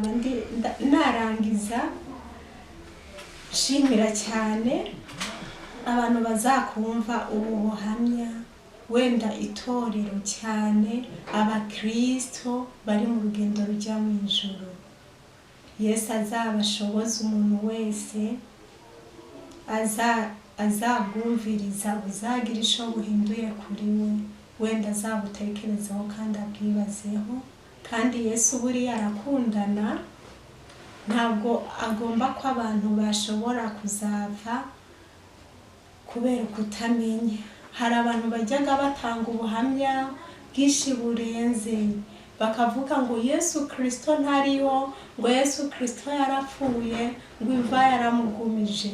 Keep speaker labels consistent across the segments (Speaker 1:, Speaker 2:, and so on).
Speaker 1: nkaba narangiza nshimira cyane abantu bazakumva ubu buhamya, wenda itorero cyane abakristo bari mu rugendo rujya mu ijuru. Yesu azabashoboza umuntu wese azabwumviriza, uzagira icyo buhinduye kuri we, wenda azabutekerezaho kandi abwibazeho. Kandi Yesu buriya arakundana, ntabwo agomba ko abantu bashobora kuzava kubera kutamenya. Hari abantu bajyaga batanga ubuhamya bwinshi burenze, bakavuga ngo Yesu Kristo ntariho, ngo Yesu Kristo yarapfuye, ngo imva yaramugumije.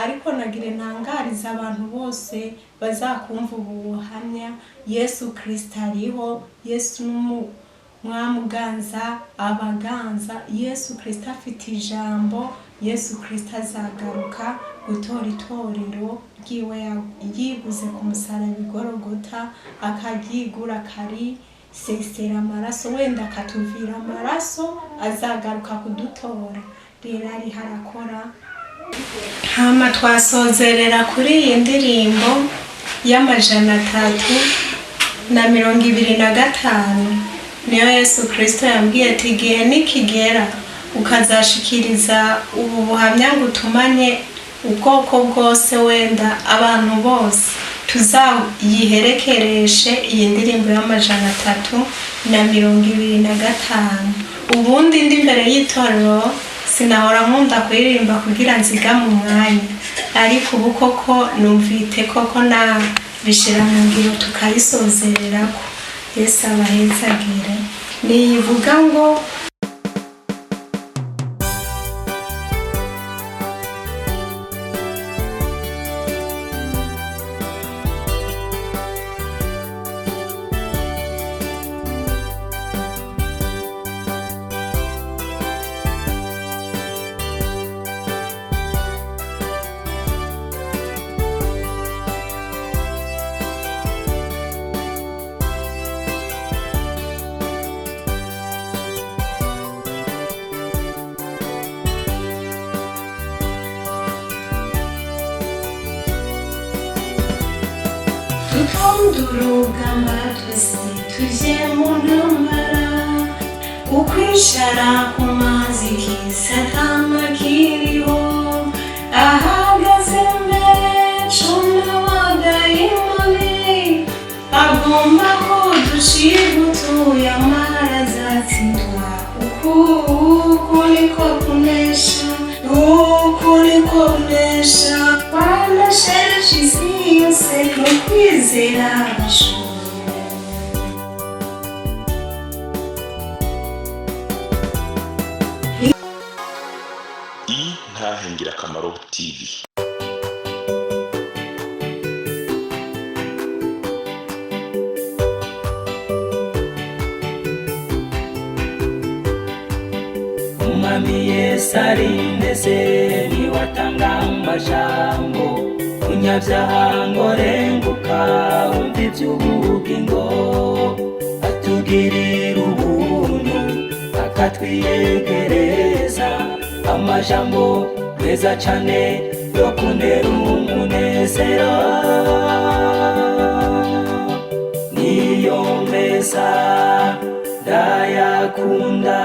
Speaker 1: Ariko nagire ntangariza abantu bose bazakumva ubu buhamya, Yesu Kristo ariho. Yesu n'umwamuganza abaganza. Yesu Kristo afite ijambo. Yesu Kristo azagaruka gutora itorero ryiwe yiguze ku musaraba igorogota, akaryigura akarisesera amaraso, wenda akatuvira amaraso, azagaruka kudutora. Rero ari harakora. Hama twasozerera kuri iyi ndirimbo y'325. niyo Yesu Kristo yambwiye ati igihe nikigera ukazashikiriza ubu buhamya ngo utumanye ubwoko bwose, wenda abantu bose tuzayiherekereshe iyi ndirimbo y'325. ubundi ndi imbere y'itorero sinahora nkunda kuririmba kugira nzigame umwanya, ariko ubu koko numvite koko nabishira mu ngiro tukayisozererako. Yesu abahezagire. Niyivuga ngo durugamba twese tujye mu ntambara, ukwishara ku mazi kisatana kiriho, ahagaze mbere cuna w'adayimoni, agomba ko dushigutuye amara azatsindwa. Uku niko kunesha, uku niko kunesha, banasheresha isi yose no kwizera bashoboye.
Speaker 2: Intahe Ngirakamaro TV.
Speaker 3: Umwami Yesu arindeze niwatanga amajambo, umunyabyaha ngo renguka wumva iby'ubugingo, atugirira ubuntu akatwiyegereza, amajambo meza cyane yo kuntera umunezero, niyo meza ndayakunda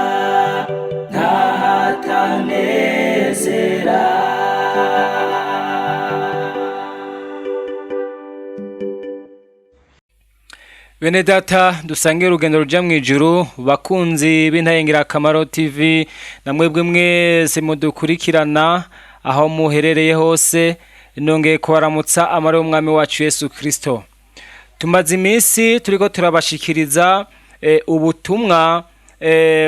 Speaker 3: ntahatanezera.
Speaker 4: Bene data dusangiye urugendo rujya mu ijuru, bakunzi b'Intahe Ngirakamaro TV, namwebwe mwese mudukurikirana aho muherereye hose, nongeye kubaramutsa amara y'umwami wacu Yesu Kristo. Tumaze iminsi turiko turabashikiriza ubutumwa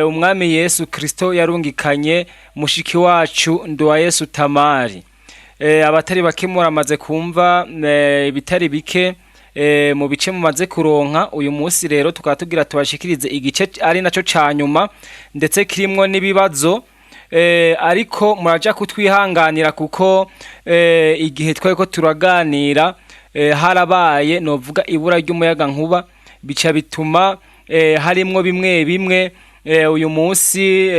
Speaker 4: umwami Yesu Kristo yarungikanye mushiki wacu Nduwayesu Tamari. Abatari bake muramaze kumva ibitari bike mu bice mumaze kuronka. Uyu munsi rero tukaba tugira tubashikirize igice ari naco canyuma ndetse kirimwo n'ibibazo, ariko muraja kutwihanganira kuko igihe tweko turaganira harabaye novuga ibura ry'umuyaga nkuba, bica bituma harimwo bimwe uyu munsi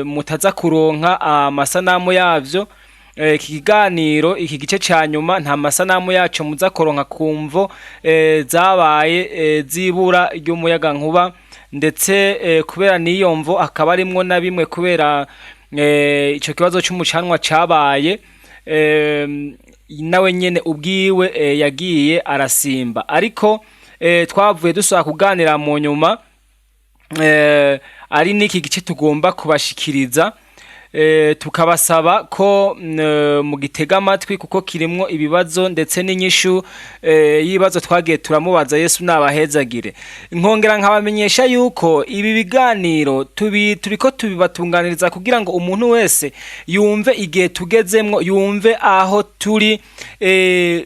Speaker 4: mutaza kuronka amasanamu yavyo. Iki kiganiro iki gice ca nyuma nta masanamu yacu muza koronka kumvo zabaye zibura ry'umuyaga nkuba, ndetse kubera niyo mvo akaba arimwo na bimwe kubera ico kibazo c'umucanwa cabaye, nawe nyene ubwiwe yagiye arasimba, ariko twavuye dusaba kuganira mu nyuma ari niki gice tugomba kubashikiriza, tukabasaba ko mu gitega amatwi kuko kirimwo ibibazo ndetse n'inyishu y'ibibazo twagiye turamubaza Yesu nabahezagire. Nkongera nkabamenyesha yuko ibi biganiro turiko tubibatunganiriza kugira ngo umuntu wese yumve igihe tugezemwo, yumve aho turi,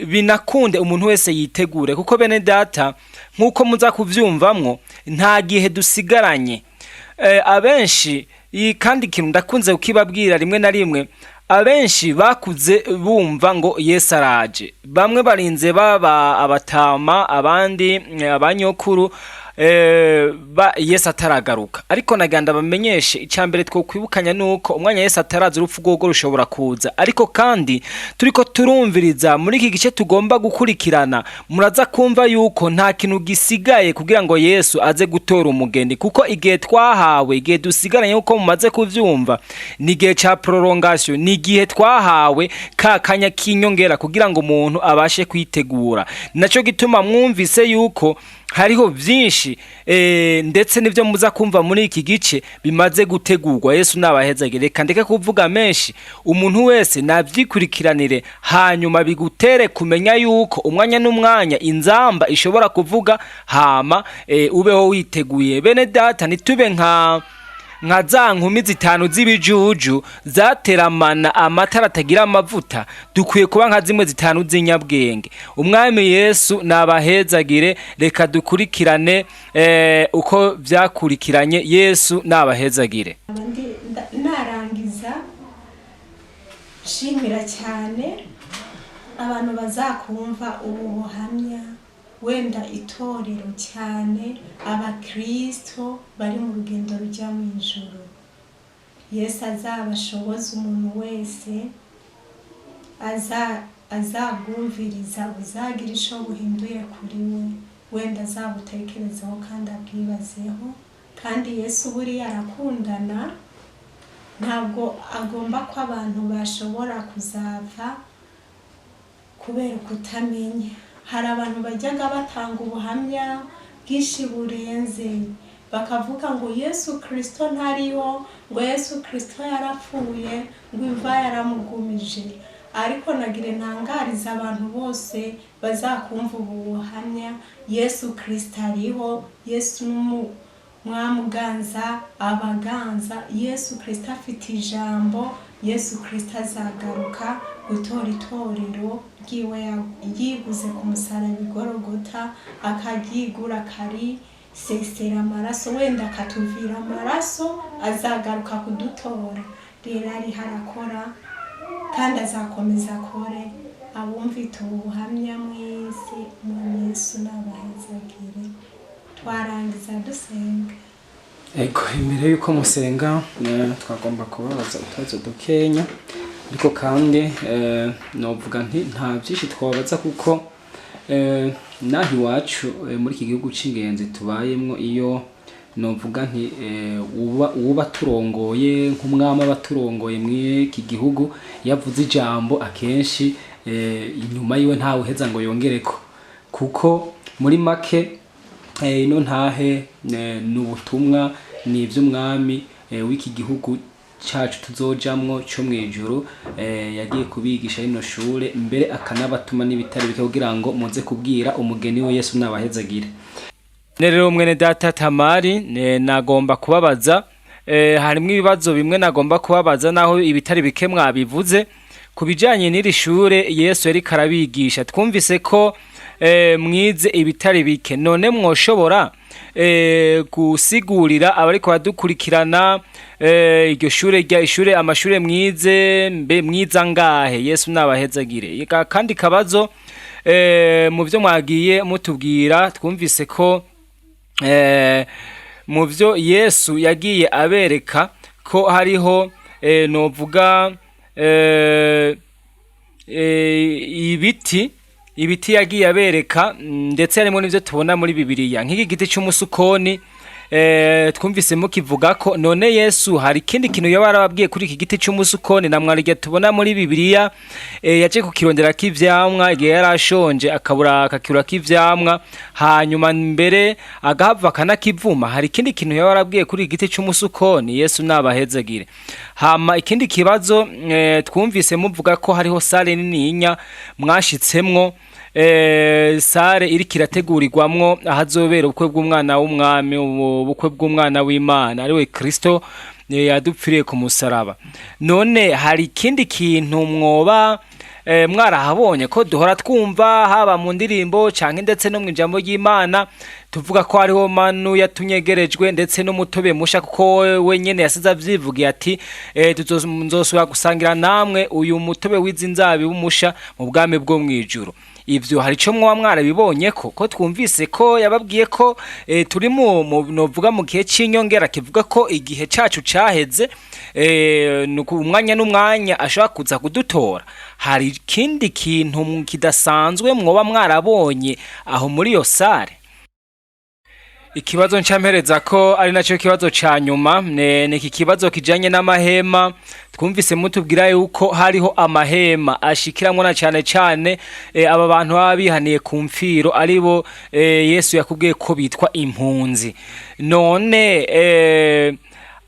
Speaker 4: binakunde umuntu wese yitegure, kuko bene data nkuko muza kuvyumvamwo nta gihe dusigaranye. Abenshi kandi ikintu ndakunze ukibabwira rimwe na rimwe, abenshi bakuze bumva ngo Yesu araje, bamwe barinze baba abatama, abandi abanyokuru, Yesu ataragaruka. Ariko naganda bamenyeshe icambere two kwibukanya nuko umwanya Yesu ataraza urupfu rwogo rushobora kuza, ariko kandi turiko turumviriza muri iki gice tugomba gukurikirana, muraza kumva yuko nta kintu gisigaye kugira ngo Yesu aze gutora umugeni, kuko igihe twahawe, igihe dusigaranye uko mumaze kuvyumva, ni igihe ca prolongation, ni igihe twahawe ka kanya kinyongera kugira ngo umuntu abashe kwitegura. Naco gituma mwumvise yuko hariho vyinshi ndetse nivyo muza kumva muri iki gice bimaze gutegurwa. Yesu nabahezagire. Reka ndeke kuvuga menshi, umuntu wese navyikurikiranire, hanyuma bigutere kumenya yuko umwanya n'umwanya inzamba ishobora kuvuga, hama ubeho witeguye. Bene data, nitube nka za nkumi zitanu z'ibijuju zateramana amatara atagira amavuta, dukwiye kuba nka zimwe zitanu z'inyabwenge. Umwami Yesu nabahezagire. Reka dukurikirane uko vyakurikiranye. Yesu nabahezagire.
Speaker 1: Narangiza shimira cyane abantu bazakumva ubu buhamya, wenda itorero cyane abakristo bari mu rugendo rujya mu ijuru. Yesu azabashoboza umuntu wese azagumviriza, uzagira isho buhinduye kuri we, wenda azabutekerezaho kandi abwibazeho. Kandi Yesu buriya arakundana, ntabwo agomba ko abantu bashobora kuzava kubera kutamenya. Hari abantu bajyaga batanga ubuhamya bwinshi burenze, bakavuga ngo Yesu Kristo ntariho, ngo Yesu Kristo yarapfuye, ngo imva yaramugumije. Ariko nagire ntangariza abantu bose bazakumva ubu buhamya, Yesu Kristo ariho. Yesu mwamuganza abaganza, Yesu Kristo afite ijambo. Yesu Kristo azagaruka gutora itorero ryiwe yiguze ku musaraba Igorogota, akaryigura kari sesera amaraso, wenda akatuvira amaraso, azagaruka kudutora. Rero ari harakora kandi azakomeza akore. Abumvita ubuhamya mwese, mu Yesu nabahezagire. Twarangiza dusenga.
Speaker 4: Ego, imbere yuko musenga twagomba kubabaza utubazo dukenya, ariko kandi novuga nti nta byinshi twabaza, kuko nahi wacu muri iki gihugu c'ingenzi tubayemwo, iyo novuga nti uba turongoye nk'umwami abaturongoye mw'iki gihugu, yavuze ijambo akenshi inyuma yiwe ntawe uheza ngo yongereko, kuko muri make ino ntahe n'ubutumwa ni ivy'umwami w'iki gihugu cacu tuzojamwo cyo mwijuru. Yagiye kubigisha ino shure, mbere akanabatuma n'ibitari bike kugira ngo muze kubwira umugeni we. Yesu nabahezagire. Rero mwene data Tamari, nagomba kubabaza, harimo ibibazo bimwe nagomba kubabaza naho ibitari bike mwabivuze kubijanye n'iri shure Yesu yari karabigisha. Twumvise ko mwize ibitari bike, none mwoshobora gusigurira abariko badukurikirana iryo shure rya ishure amashure mwize, mbe mwiza ngahe? Yesu nabahezagire. Kandi kabazo mu byo mwagiye mutubwira, twumvise ko mu byo Yesu yagiye abereka ko hariho novuga ibiti yagiye abereka, ndetse harimo n'ibyo tubona muri Bibiliya nk'iki giti cy'umusukoni. Twumvise mukivuga ko none Yesu hari ikindi kintu yaba yarababwiye kuri iki giti cy'umusukoni na mwarige tubona muri Bibiliya, yaje kukirondera k'ivyamwa igihe yarashonje akabura akakirura k'ivyamwa, hanyuma mbere agahava akanakivuma. Hari ikindi kintu yaba yarabwiye kuri iki giti cy'umusukoni? Yesu nabahezegire. Hama ikindi kibazo, twumvise muvuga ko hariho sale nininya mwashitsemwo, sare iri kirategurirwamwo ahazobera ubukwe bw'umwana w'umwami, ubukwe bw'umwana w'Imana ariwe Kristo yadupfiriye ku musaraba. None hari ikindi kintu mwoba mwarahabonye ko duhora twumva haba mu ndirimbo canke ndetse no mu ijambo ry'Imana tuvuga ko hariho manu yatunyegerejwe ndetse n'umutobe musha, kuko we nyene yasize avyivugiye ati nzosubira gusangira namwe uyu mutobe w'izinzabi w'umusha mu bwami bwo mwijuru. Ivyo hari ico mwoba mwarabibonye ko twumvise ko yababwiye ko turi novuga mu gihe c'inyongera, kivuga ko igihe cacu caheze, umwanya n'umwanya ashobora kuza kudutora. Hari ikindi kintu kidasanzwe mwoba mwarabonye aho muri iyo sare? Ikibazo ncampereza ko ari naco kibazo ca nyuma, ni iki kibazo kijanye n'amahema. Twumvise mutubwira yuko hariho amahema ashikiramwo na cane aba bantu baba bihaniye ku mfiro, aribo Yesu yakubwiye ko bitwa impunzi. None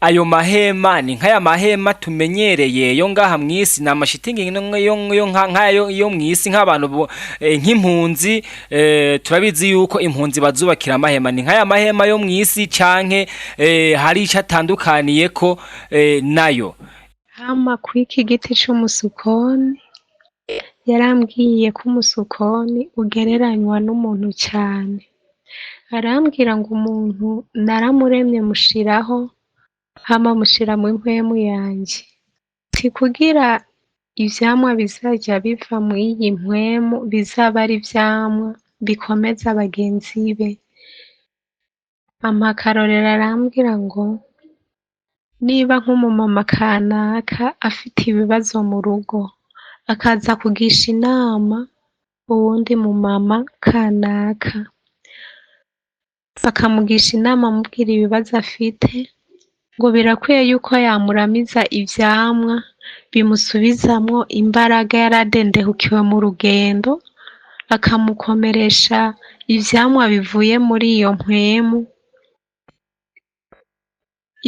Speaker 4: ayo mahema ni nk'aya mahema tumenyereye yo ngaha mw'isi, na amashitingi nk'ayo yo mw'isi nk'abantu nk'impunzi. Turabizi yuko impunzi bazubakira amahema. Ni nk'aya mahema yo mw'isi canke hari ico atandukaniye ko nayo?
Speaker 1: Hama kw'iki giti c'umusukoni, yarambwiye ko umusukoni ugereranywa n'umuntu cyane. Arambwira ngo umuntu naramuremye mushiraho, hama mushira mu mpwemu yanje, ti kugira ivyamwa bizaja biva mw'iyi mpwemu bizaba ari ivyamwa bikomeza bagenzi be. Amakarorero arambwira ngo niba nk'umumama kanaka afite ibibazo mu rugo, akaza kugisha inama uwundi mumama kanaka, akamugisha inama amubwira ibibazo afite, ngo birakwiye yuko yamuramiza ivyamwa bimusubizamwo imbaraga yaradendehukiwe mu rugendo, akamukomeresha ivyamwa bivuye muri iyo mpwemu.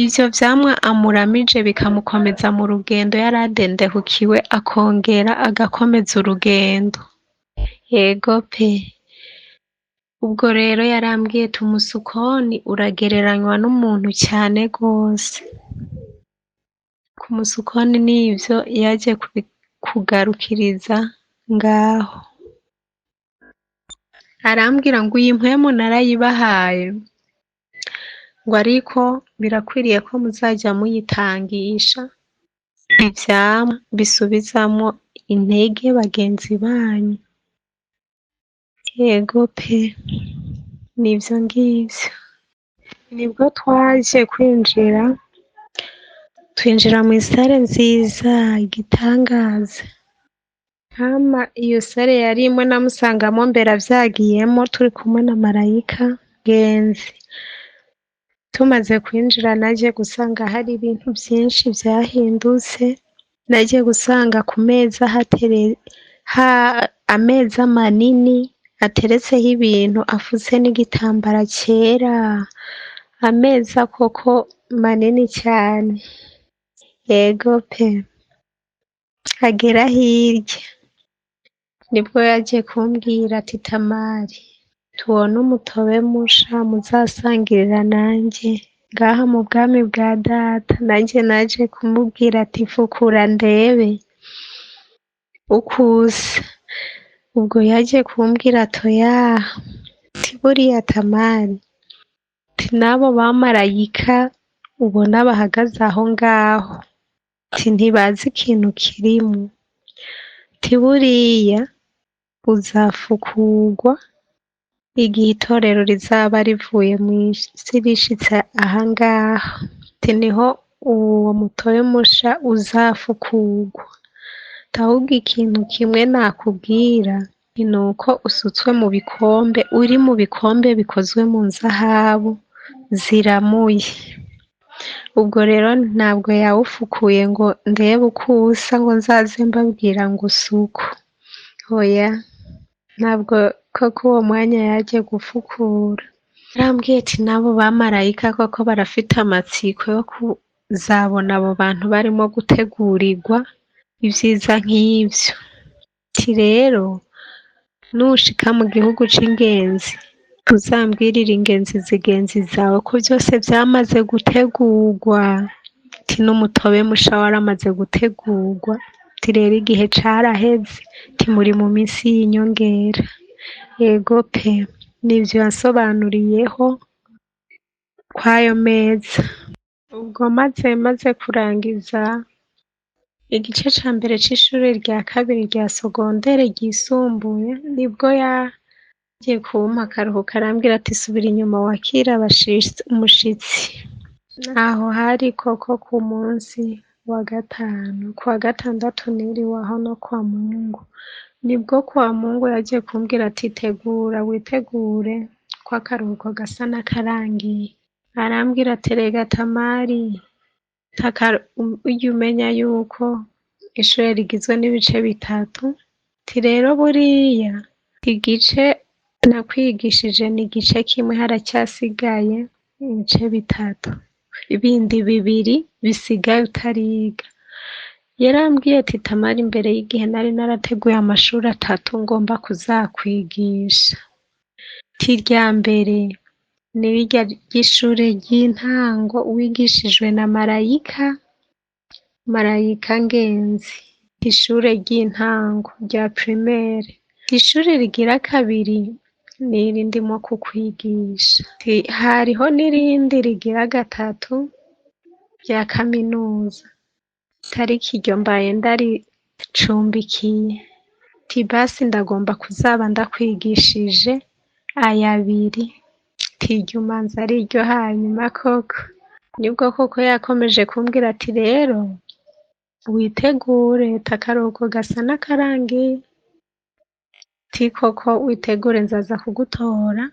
Speaker 1: Ivyo vyamwa amuramije bikamukomeza mu rugendo yaradendehukiwe, akongera agakomeza urugendo. Yego pe. Ubwo rero yarambwiye ati umusukoni uragereranywa n'umuntu cyane gose. Ku musukoni n'ivyo yaje kugarukiriza ngaho. Arambwira ngo iyi mpwemu narayibahaye, ngo ariko birakwiriye ko muzaja muyitangisha ivyamwa bisubizamwo intege bagenzi banyu. Yego pe, nivyo ngivyo. Nibwo twaje twinjira mu sare nziza igitangaza. Hama iyo sare yarimwe namusangamo mbere avyagiyemo turi kumwe na marayika genzi. Tumaze kwinjira naje gusanga hari ibintu byinshi vyahindutse. Naje gusanga ku meza ameza manini ateretseho ibintu afutse n'igitambara cyera, ameza koko manini cyane. Yego pe. Agera hirya nibwo yaje kumbwira ati Tamari, tubona umutobe musha muzasangirira nanjye ngaha mu bwami bwa data. Nanjye naje kumubwira ati fukura ndebe ukusa. Ubwo yaje kumbwira toya, ti buriya Tamari, ti nabo bamarayika ubona bahagaze aho ngaho, ti ntibazi ikintu kirimo, ti buriya uzafukurwa igihe itorero rizaba rivuye mw'isi rishitse ahangaha, ati niho uwo mutobe musha uzafukurwa. Ahubwo ikintu kimwe nakubwira ni uko usutswe mu bikombe, uri mu bikombe bikozwe mu nzahabu ziramuye. Ubwo rero ntabwo yawufukuye ngo ndebe uko usa ngo nzaze mbabwira ngo usuko. Oya, ntabwo koko uwo mwanya yaje gufukura. Yarambwiye ati n'abo bamarayika koko barafite amatsiko yo kuzabona abo bantu barimo gutegurirwa ibyiza nk'ibyo. Ati rero nushika mu gihugu c'ingenzi uzambwirire ingenzi zigenzi zawe ko byose byamaze gutegurwa. Ati n'umutobe musha waramaze gutegurwa. Ati rero igihe caraheze, ati muri mu minsi y'inyongera. Yego pe, nivyo yansobanuriyeho kwayo meza. Ubwo maze kurangiza igice ca mbere c'ishure rya kabiri rya sogondere ryisumbuye, nibwo yagiye kumpa akaruhuko arambwira ati subira inyuma wakira umushitsi. Aho hari koko ku munsi wa gatanu, kuwa gatandatu niriwe aho no kwa Mungu. Nibwo kwa Mungu yagiye kumbwira ati tegura witegure ko akaruhuko gasa n'akarangiye. Arambwira ati rega Tamari, ujye umenya yuko ishure rigizwe n'ibice bitatu. Ati rero buriya igice nakwigishije ni igice kimwe, haracyasigaye ibice bitatu, ibindi bibiri bisigaye utariga. Yarambwiye ati Tamari, imbere y'igihe nari narateguye amashuri 3 ngomba kuzakwigisha. Ati irya mbere ni rirya ry'ishure ry'intango wigishijwe na Marayika Ngenzi, ishure ry'intango rya primaire. Ishure rigira kabiri niri ndimo kukwigisha. Hariho n'irindi rigira gatatu rya kaminuza, tariki iryo mbaye ndaricumbikiye. Ati basi ndagomba kuzaba ndakwigishije ayabiri. Ati iryo umanza ari ryo hanyuma koko. Nibwo koko yakomeje kumbwira ati rero witegure, akaruhuko gasa n'akarangiye. Ati koko witegure, nzaza kugutora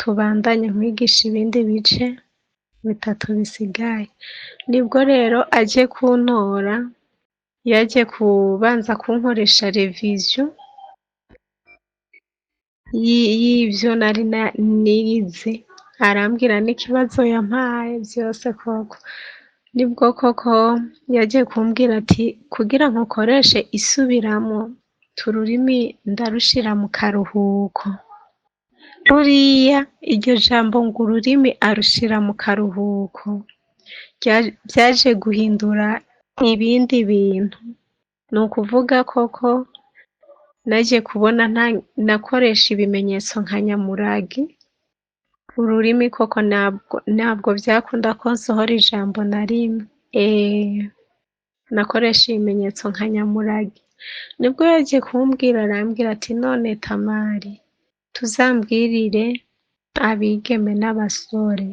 Speaker 1: tubandanye nkwigisha ibindi bice bitatu bisigaye. Nibwo rero aje kuntora, yaje kubanza kunkoresha revision y'ivyo nari nize, arambwira n'ikibazo yampaye byose koko. Nibwo koko yaje kumbwira ati kugira nkoreshe isubiramo tururimi ndarushira mu karuhuko. Ruriya iryo jambo ngo ururimi arushira mu karuhuko byaje guhindura ibindi bintu. Ni ukuvuga koko naje kubona nakoresha ibimenyetso nka nyamuragi. Ururimi koko ntabwo byakunda ko nsohora ijambo na rimwe. Nakoresha ibimenyetso nka nyamuragi. Nibwo yagiye kumbwira, arambwira ati none Tamari, tuzambwirire abigeme n'abasore.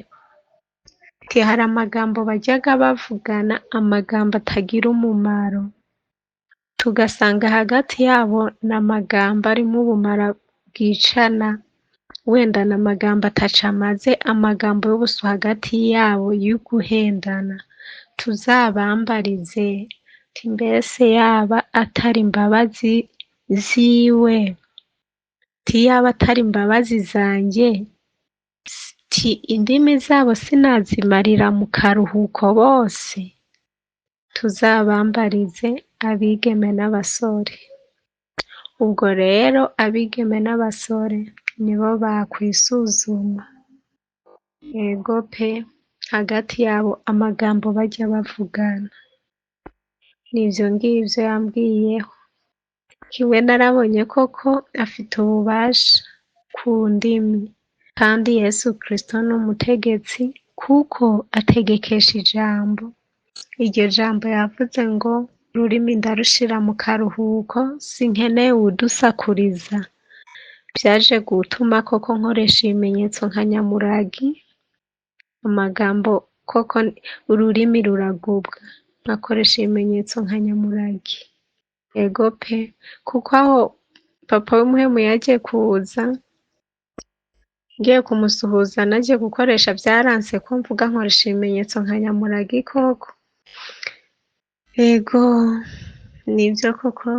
Speaker 1: Ati hari amagambo bajyaga bavugana, amagambo atagira umumaro, tugasanga hagati yabo n'amagambo arimo ubumara bwicana, wenda n'amagambo ataca amaze, amagambo y'ubusu hagati yabo y'uguhendana. Tuzabambarize ati mbese yaba atari imbabazi ziwe, ati yaba atari imbabazi zanjye, ati indimi zabo sinazimarira mu karuhuko bose. Tuzabambarize abigeme n'abasore. Ubwo rero abigeme n'abasore nibo bakwisuzuma. Yego pe, hagati yabo amagambo bajya bavugana. Nivyo ngivyo yambwiyeho. Kimwe narabonye koko afite ububasha ku ndimi, kandi Yesu Kristo ni umutegetsi kuko ategekesha ijambo. Iryo jambo yavuze ngo ururimi ndarushira mu karuhuko, sinkeneye udusakuriza. byaje gutuma koko nkoresha ibimenyetso nka nyamuragi, amagambo koko ururimi ruragubwa nkakoresha ibimenyetso nka nyamuragi. Ego pe, kuko aho papa w'umuhemu yaje kuza ngiye kumusuhuza naje gukoresha byaranse ko mvuga nkoresha ibimenyetso nka nyamuragi koko. Ego nibyo koko,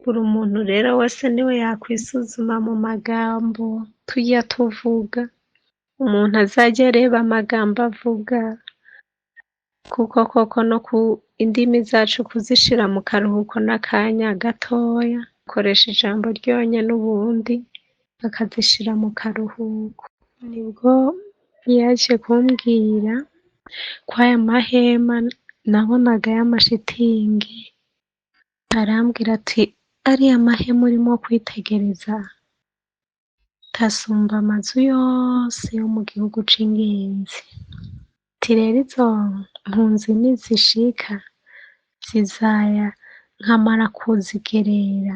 Speaker 1: buri muntu rero wese niwe yakwisuzuma mu magambo tujya tuvuga, umuntu azajya areba amagambo avuga, kuko koko no ku indimi zacu kuzishira mu karuhuko n'akanya gatoya, koresha ijambo ryonyine ubundi akazishira mu karuhuko. Nibwo yaje kumbwira ko aya mahema nabonaga y'amashitingi, arambwira ati ariya mahema urimo kwitegereza tasumba amazu yose yo mu gihugu c'ingenzi. Ati rero izo mpunzi nizishika zizaya nkamara kuzigerera,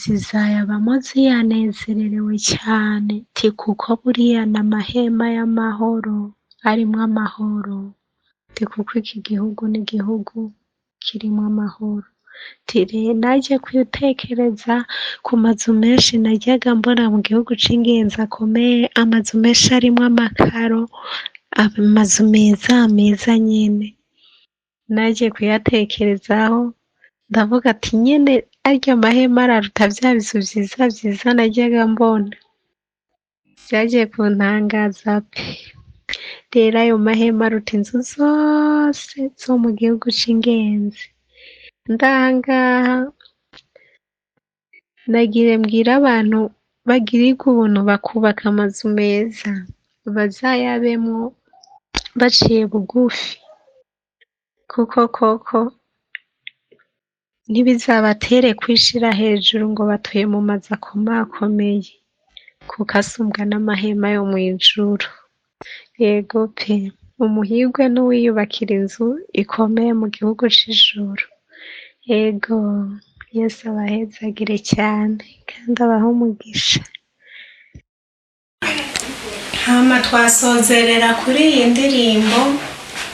Speaker 1: zizayabamo ziyanezererewe cyane. Ti kuko buriya n'amahema y'amahoro arimwo amahoro. Ti kuko iki gihugu n'igihugu kirimo amahoro. Tire naje kwitekereza ku mazu menshi najyaga mbona mu gihugu c'ingenzi akomeye, amazu menshi arimwo amakaro, amazu meza nyene. Naje kuyatekerezaho ndavuga ati nyene arya mahema araruta vya bizu vyiza najyaga mbona. Vyagiye kuntangaza pe. Rero ayo mahema aruta inzu zose zo mu gihugu c'ingenzi. Ndangaha nagire mbwira abantu bagirirwa ubuntu bakubaka amazu meza bazayabemwo baciye bugufi, kuko koko ntibizabatere kwishira hejuru ngo batuye mu mazu akomakomeye, kuko asumbwa n'amahema yo mw'ijuru. Yego pe, umuhirwe n'uwiyubakira inzu ikomeye mu gihugu c'ijuru. Yego, Yesu abahezagire cyane kandi abahe umugisha.
Speaker 2: Hama twasozerera kuri iyi ndirimbo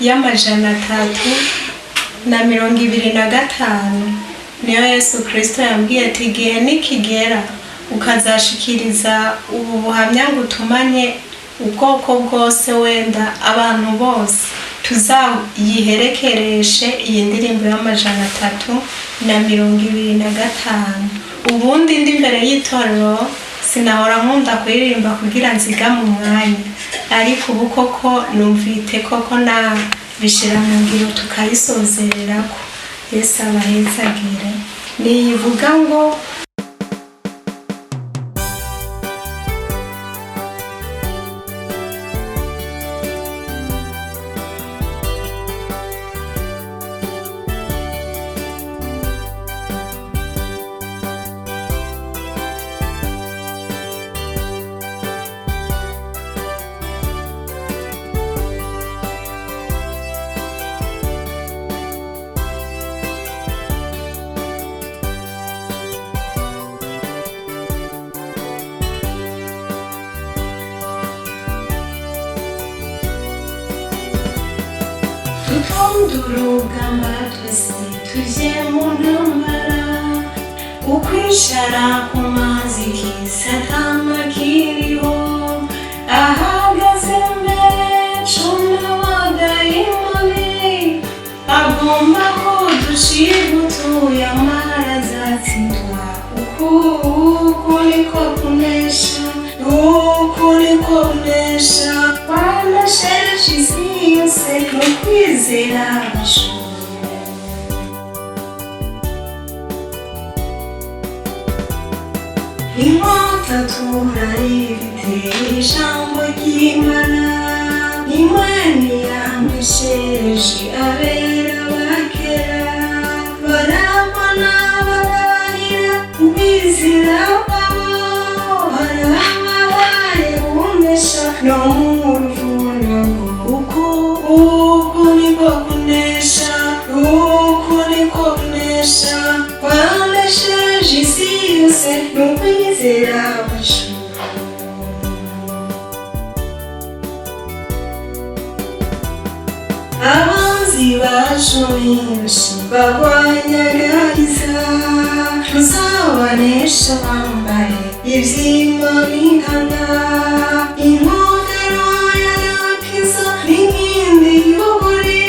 Speaker 2: y'325 niyo Yesu Kristo yambwiye ati igihe nikigera ukazashikiriza ubu buhamya ngutumanye ubwoko bwose, wenda abantu bose tuzayiherekereshe iyi ndirimbo y'325. Ubundi ndi imbere y'itorero sinahora nkunda kuririmba kugira nzigame umwanya, ariko ubu koko numvite koko nabishira mu ngiro tukayisozererako. Yesu abahezagire. Niyivuga ngo
Speaker 1: Urugamba twese tuje mu ntambara, ukwishara ku mazi kisatama kiriho, ahagaze mbere cuna w'adayimoni, agomba ko dushira utuye amara azatsindwa. Uku niko kunesha, uku niko kunesha, wanasheje isi yose no kwizera abashoboye. Inkota turayifite ijambo ry'Imana, Imana yambesheje abera bakera, barabona barahira ubizira bwabo, barababaye bunesha no mu ruvuno. Uku niko kunesha, uku niko kunesha, wanesheje isi yose bacu benshi barwanyagariza, tuzabanesha bambaye ibyima bingana, inkongero y'agakiza n'inkindi y'uburi,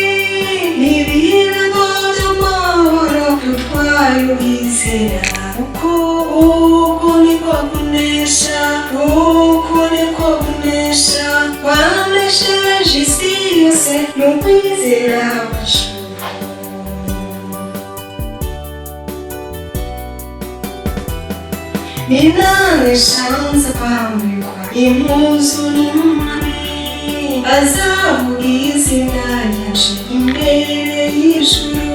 Speaker 1: n'ibirego by'amahoro dutwaye ubwizera. Uku niko kunesha, uku niko kunesha, kwanesheje isi yose n'ukwizera kwacu. Ninaneshanze kwambikwa impuzu n'umwami, azavuga izina ryacu imbere y'ijuru,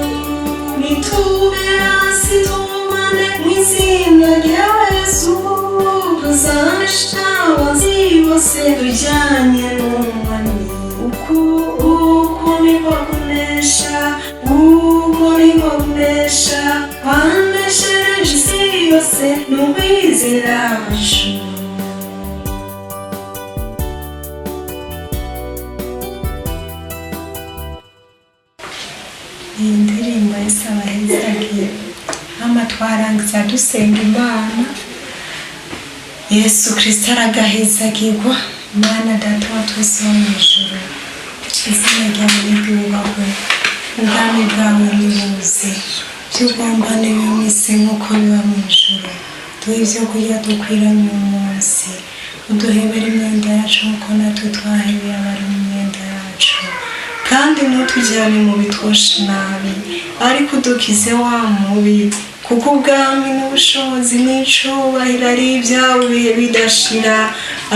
Speaker 1: nitube hasi tumane mw'izina rya Yesu, tuzanesha abanzi bose tujyanye n'umwami. Uku niko kunesha, uku niko kunesha, kwanesheje isi yose n'ukwizera kwacu. Iyi ndirimbo isaba hezagiye amatwarangiza dusenga Imana. Yesu Kristo aragahezagirwa. Mana Data wa twese wo mu ijuru, izina ryawe niryubahwe, ubwami bwawe nibuze, ibyo ugomba nibe mu isi nk'uko biba mu ijuru. Duhe ibyo kurya dukwiranye uyu munsi, uduhebere imyenda yacu nk'uko natwe twahebeye abari mu myenda yacu, kandi ntutujyane mu bitwosha nabi, ariko udukize wa mubi, kuko ubwami n'ubushobozi n'icyubahiro ari ibyawe ibihe bidashira.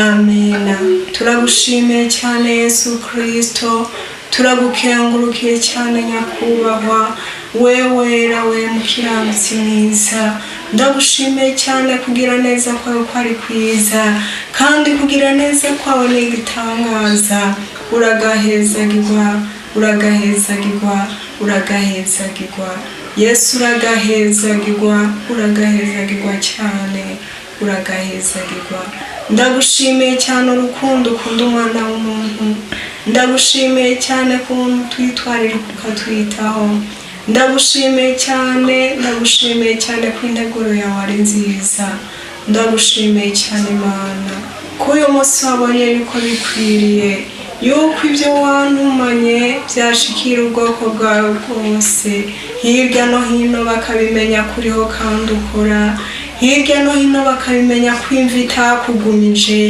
Speaker 1: Amena. Turagushimiye cyane Yesu Kristo, turagukengurukiye cyane nyakubahwa, we wera, we mukiranutsi mwiza. Ndagushimiye cyane kugira neza kwawe ko ari kwiza, kandi kugira neza kwawe ni igitangaza. Uragahezagirwa, uragahezagirwa, uragahezagirwa. Yesu uragahezagirwa, uragahezagirwa cyane, uragahezagirwa. Ndagushimiye cyane urukundo ukunda umwana w'umuntu, ndagushimiye cyane kuntu twitwarira ukatwitaho, ndagushimiye cyane, ndagushimiye cyane ko integuro yawe ari nziza. Ndagushimiye cyane Mana ko uyu munsi wabonye yuko bikwiriye yuko ibyo wantumanye byashikira ubwoko bwawe bwose, hirya no hino bakabimenya kuriho kandi ukora, hirya no hino bakabimenya ko imvi itakugumije,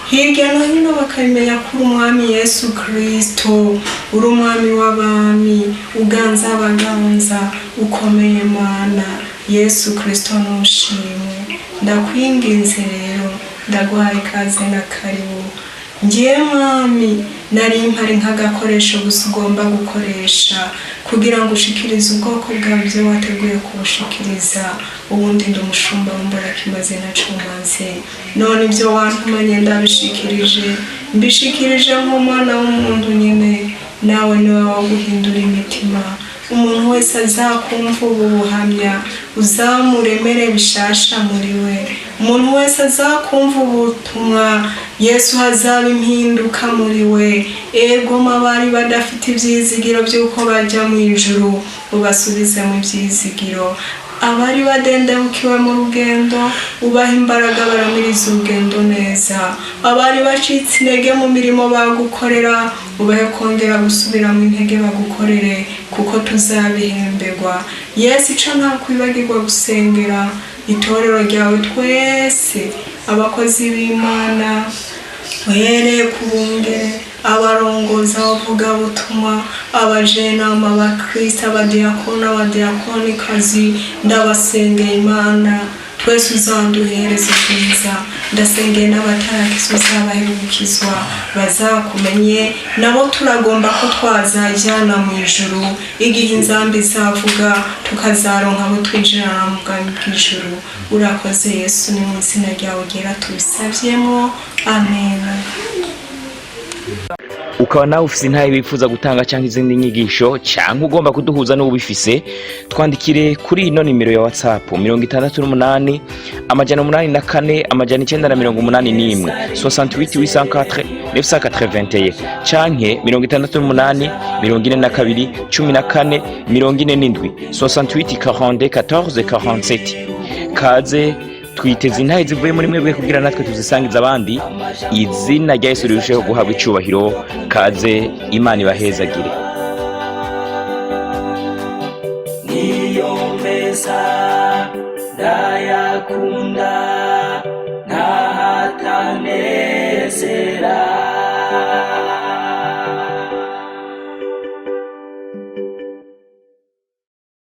Speaker 1: hirya no hino bakabimenya ko uri umwami Yesu Kristo, uri umwami w'abami, uganza abaganza, ukomeye Mana. Yesu Kristo nushimwe. Ndakwinginze rero, ndaguhaye ikaze na karibu. Ngiye mwami, nari mpari nk'agakoresho gusa ugomba gukoresha kugira ngo ushikirize ubwoko bwawe ibyo wateguye kubushikiriza. Ubundi ndi umushumba w'Imburakimazi naco maze, none ibyo wantumanye ndabishikirije, mbishikirije nk'umwana w'umuntu nyine. Nawe niwe wo guhindura imitima. Umuntu wese azakumva ubu buhamya uzamuremere bishasha muri we. Umuntu wese azakumva ubutumwa Yesu hazaba impinduka muri we. Ego mabari badafite ibyizigiro by'uko bajya mu ijuru, ubasubize mu byizigiro. Abari badendebukiwe mu rugendo, ubaha imbaraga baramiriza urugendo neza. Abari bacitse intege mu mirimo bagukorera, ubahe kongera gusubira mu intege bagukorere, kuko tuzabihemberwa. Yesu ico nta kwibagirwa gusengera itorero ryawe twese, abakozi b'Imana uhereye ku bungere, abarongoza, abavugabutumwa, abajenama, abakristo, abadiyakoni, abadiyakonikazi, ndabasengeye Imana. Twese uzaduhereze bwiza. Ndasengeye n'abatarakizwa uzabahe gukizwa, bazakumenye. Nabo turagomba ko twazajyana mu ijuru igihe inzambi zavuga, tukazaronka abo twinjirana mu bwami bw'ijuru. Urakoze Yesu, ni mu izina ryawe ryera tubisavyemo. Amen.
Speaker 5: ukaba nawe ufise intahe bifuza gutanga cyangwa izindi nyigisho cyangwa ugomba kuduhuza n'ubifise, twandikire kuri ino nimero ya WhatsApp 68 884 981 68 804 981 canke 68 42 14 47 68 42 14 47. Kaze twiteze intahe zivuye muri mwebwe kugira natwe tuzisangiza abandi. Izina rya Yesu rirusheho guhabwa icubahiro. Kaze, Imana ibahezagire.
Speaker 3: niyo meza ndayakunda